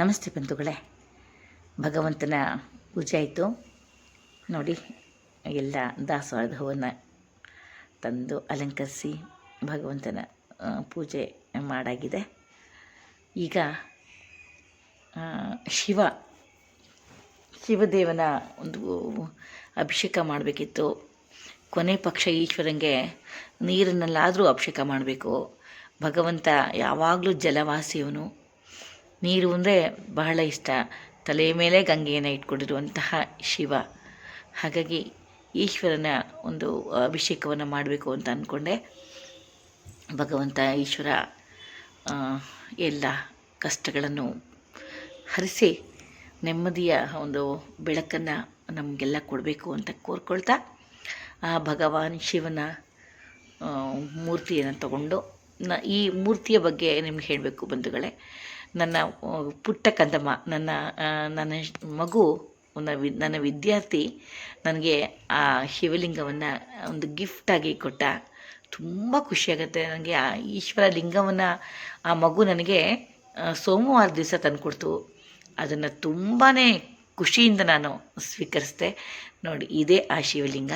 ನಮಸ್ತೆ ಬಂಧುಗಳೇ. ಭಗವಂತನ ಪೂಜೆ ಆಯಿತು ನೋಡಿ. ಎಲ್ಲ ದಾಸವಾಳದ ಹೂವನ್ನು ತಂದು ಅಲಂಕರಿಸಿ ಭಗವಂತನ ಪೂಜೆ ಮಾಡಾಗಿದೆ. ಈಗ ಶಿವದೇವನ ಒಂದು ಅಭಿಷೇಕ ಮಾಡಬೇಕಿತ್ತು. ಕೊನೆ ಪಕ್ಷ ಈಶ್ವರಂಗೆ ನೀರನ್ನಲ್ಲಾದರೂ ಅಭಿಷೇಕ ಮಾಡಬೇಕು. ಭಗವಂತ ಯಾವಾಗಲೂ ಜಲವಾಸಿಯವನು. ನೀರು ಅಂದರೆ ಬಹಳ ಇಷ್ಟ. ತಲೆ ಮೇಲೆ ಗಂಗೆಯನ್ನು ಇಟ್ಕೊಂಡಿರುವಂತಹ ಶಿವ. ಹಾಗಾಗಿ ಈಶ್ವರನ ಒಂದು ಅಭಿಷೇಕವನ್ನು ಮಾಡಬೇಕು ಅಂತ ಅಂದ್ಕೊಂಡೆ. ಭಗವಂತ ಈಶ್ವರ ಎಲ್ಲ ಕಷ್ಟಗಳನ್ನು ಹರಿಸಿ ನೆಮ್ಮದಿಯ ಒಂದು ಬೆಳಕನ್ನು ನಮಗೆಲ್ಲ ಕೊಡಬೇಕು ಅಂತ ಕೋರ್ಕೊಳ್ತಾ ಆ ಭಗವಾನ್ ಶಿವನ ಮೂರ್ತಿಯನ್ನು ತಗೊಂಡು ಈ ಮೂರ್ತಿಯ ಬಗ್ಗೆ ನಿಮ್ಗೆ ಹೇಳಬೇಕು ಬಂಧುಗಳೇ. ನನ್ನ ಪುಟ್ಟ ಕಂದಮ್ಮ, ನನ್ನ ಮಗು, ನನ್ನ ವಿದ್ಯಾರ್ಥಿ ನನಗೆ ಆ ಶಿವಲಿಂಗವನ್ನು ಒಂದು ಗಿಫ್ಟಾಗಿ ಕೊಟ್ಟ. ತುಂಬ ಖುಷಿಯಾಗುತ್ತೆ ನನಗೆ. ಆ ಈಶ್ವರ ಲಿಂಗವನ್ನು ಆ ಮಗು ನನಗೆ ಸೋಮವಾರ ದಿವಸ ತಂದುಕೊಡ್ತು. ಅದನ್ನು ತುಂಬಾ ಖುಷಿಯಿಂದ ನಾನು ಸ್ವೀಕರಿಸಿದೆ. ನೋಡಿ, ಇದೇ ಆ ಶಿವಲಿಂಗ.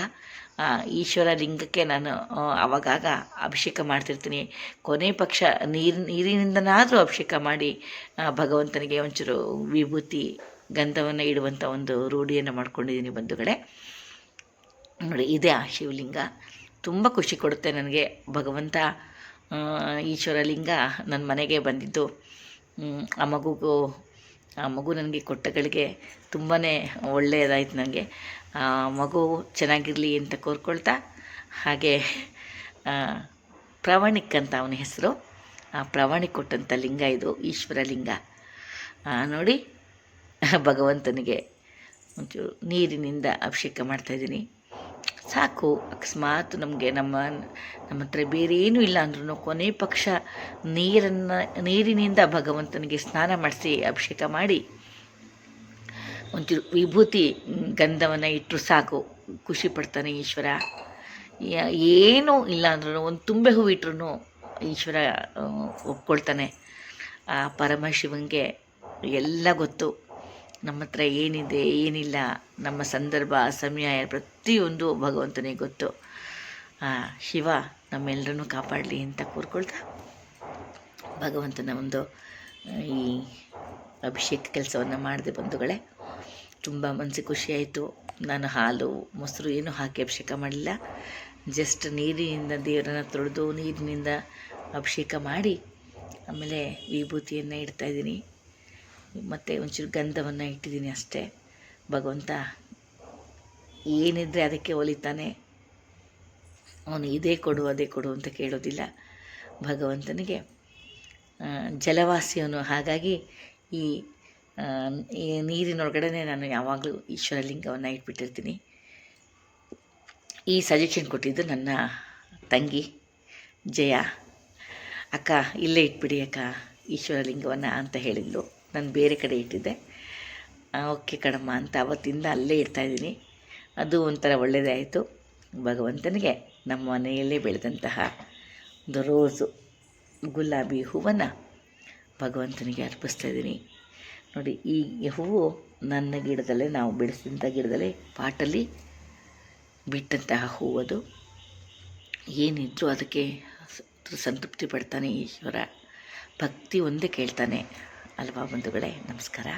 ಈಶ್ವರ ಲಿಂಗಕ್ಕೆ ನಾನು ಆವಾಗಾಗ ಅಭಿಷೇಕ ಮಾಡ್ತಿರ್ತೀನಿ. ಕೊನೆ ಪಕ್ಷ ನೀರಿನಿಂದನಾದರೂ ಅಭಿಷೇಕ ಮಾಡಿ ಭಗವಂತನಿಗೆ ಒಂಚೂರು ವಿಭೂತಿ ಗಂಧವನ್ನು ಇಡುವಂಥ ಒಂದು ರೂಢಿಯನ್ನು ಮಾಡ್ಕೊಂಡಿದ್ದೀನಿ ಬಂಧುಗಳೇ. ನೋಡಿ, ಇದೇ ಆ ಶಿವಲಿಂಗ. ತುಂಬ ಖುಷಿ ಕೊಡುತ್ತೆ ನನಗೆ. ಭಗವಂತ ಈಶ್ವರ ಲಿಂಗ ನನ್ನ ಮನೆಗೆ ಬಂದಿದ್ದು ಆ ಮಗು ನನಗೆ ಕೊಟ್ಟಗಳಿಗೆ ತುಂಬಾ ಒಳ್ಳೆಯದಾಯಿತು ನನಗೆ. ಮಗು ಚೆನ್ನಾಗಿರಲಿ ಅಂತ ಕೋರ್ಕೊಳ್ತಾ, ಹಾಗೆ ಪ್ರಾಮಾಣಿಕ್ ಅಂತ ಅವನ ಹೆಸರು. ಆ ಪ್ರಾಮಾಣಿಕ್ ಕೊಟ್ಟಂಥ ಲಿಂಗ ಇದು, ಈಶ್ವರ ಲಿಂಗ. ನೋಡಿ, ಭಗವಂತನಿಗೆ ಒಂಚೂರು ನೀರಿನಿಂದ ಅಭಿಷೇಕ ಮಾಡ್ತಾಯಿದ್ದೀನಿ. ಸಾಕು. ಅಕಸ್ಮಾತ್ ನಮಗೆ ನಮ್ಮ ಹತ್ರ ಬೇರೆ ಏನೂ ಇಲ್ಲ ಅಂದ್ರೂ ಕೊನೆ ಪಕ್ಷ ನೀರಿನಿಂದ ಭಗವಂತನಿಗೆ ಸ್ನಾನ ಮಾಡಿಸಿ ಅಭಿಷೇಕ ಮಾಡಿ ಒಂಚೂರು ವಿಭೂತಿ ಗಂಧವನ್ನು ಇಟ್ಟರು ಸಾಕು. ಖುಷಿ ಪಡ್ತಾನೆ ಈಶ್ವರ. ಏನೂ ಇಲ್ಲ ಅಂದ್ರೂ ಒಂದು ತುಂಬೆ ಹೂವು ಇಟ್ಟರು ಈಶ್ವರ ಒಪ್ಕೊಳ್ತಾನೆ. ಆ ಪರಮಶಿವನಿಗೆ ಎಲ್ಲ ಗೊತ್ತು. ನಮ್ಮ ಹತ್ರ ಏನಿದೆ ಏನಿಲ್ಲ, ನಮ್ಮ ಸಂದರ್ಭ ಸಮಯ ಪ್ರತಿಯೊಂದು ಭಗವಂತನಿಗೆ ಗೊತ್ತು. ಶಿವ ನಮ್ಮೆಲ್ಲರನ್ನೂ ಕಾಪಾಡಲಿ ಅಂತ ಕೋರ್ಕೊಳ್ತಾ ಭಗವಂತನ ಒಂದು ಈ ಅಭಿಷೇಕ ಕೆಲಸವನ್ನು ಮಾಡಿದೆ ಬಂಧುಗಳೇ. ತುಂಬ ಮನಸ್ಸಿಗೆ ಖುಷಿಯಾಯಿತು. ನಾನು ಹಾಲು ಮೊಸರು ಏನೂ ಹಾಕಿ ಅಭಿಷೇಕ ಮಾಡಲಿಲ್ಲ. ಜಸ್ಟ್ ನೀರಿನಿಂದ ದೇವರನ್ನು ತೊಳೆದು ನೀರಿನಿಂದ ಅಭಿಷೇಕ ಮಾಡಿ ಆಮೇಲೆ ವಿಭೂತಿಯನ್ನು ಇಡ್ತಾಯಿದ್ದೀನಿ. ಮತ್ತು ಒಂಚೂರು ಗಂಧವನ್ನು ಇಟ್ಟಿದ್ದೀನಿ ಅಷ್ಟೇ. ಭಗವಂತ ಏನಿದ್ರೆ ಅದಕ್ಕೆ ಒಲಿತಾನೆ. ಅವನು ಇದೇ ಕೊಡು ಅದೇ ಕೊಡು ಅಂತ ಕೇಳೋದಿಲ್ಲ. ಭಗವಂತನಿಗೆ ಜಲವಾಸಿಯವನು. ಹಾಗಾಗಿ ಈ ನೀರಿನೊಳಗಡೆ ನಾನು ಯಾವಾಗಲೂ ಈಶ್ವರಲಿಂಗವನ್ನು ಇಟ್ಬಿಟ್ಟಿರ್ತೀನಿ. ಈ ಸಜೆಷನ್ ಕೊಟ್ಟಿದ್ದು ನನ್ನ ತಂಗಿ ಜಯ. ಅಕ್ಕ, ಇಲ್ಲೇ ಇಟ್ಬಿಡಿ ಅಕ್ಕ ಈಶ್ವರಲಿಂಗವನ್ನು ಅಂತ ಹೇಳಿದ್ಲು. ನಾನು ಬೇರೆ ಕಡೆ ಇಟ್ಟಿದ್ದೆ. ಓಕೆ ಕಣಮ್ಮ ಅಂತ ಅವತ್ತಿಂದ ಅಲ್ಲೇ ಇಡ್ತಾಯಿದ್ದೀನಿ. ಅದು ಒಂಥರ ಒಳ್ಳೆಯದೇ ಆಯಿತು. ಭಗವಂತನಿಗೆ ನಮ್ಮ ಮನೆಯಲ್ಲೇ ಬೆಳೆದಂತಹ ಒಂದು ರೋಸು ಗುಲಾಬಿ ಹೂವನ್ನು ಭಗವಂತನಿಗೆ ಅರ್ಪಿಸ್ತಾಯಿದ್ದೀನಿ. ನೋಡಿ, ಈ ಹೂವು ನನ್ನ ಗಿಡದಲ್ಲೇ, ನಾವು ಬೆಳೆಸಿದಂಥ ಗಿಡದಲ್ಲೇ ಪಾಟಲ್ಲಿ ಬಿಟ್ಟಂತಹ ಹೂವದು. ಏನಿದ್ರೂ ಅದಕ್ಕೆ ಸಂತೃಪ್ತಿ ಪಡ್ತಾನೆ ಈಶ್ವರ. ಭಕ್ತಿ ಒಂದೇ ಕೇಳ್ತಾನೆ ಅಲ್ವಾ ಬಂಧುಗಳೇ. ನಮಸ್ಕಾರ.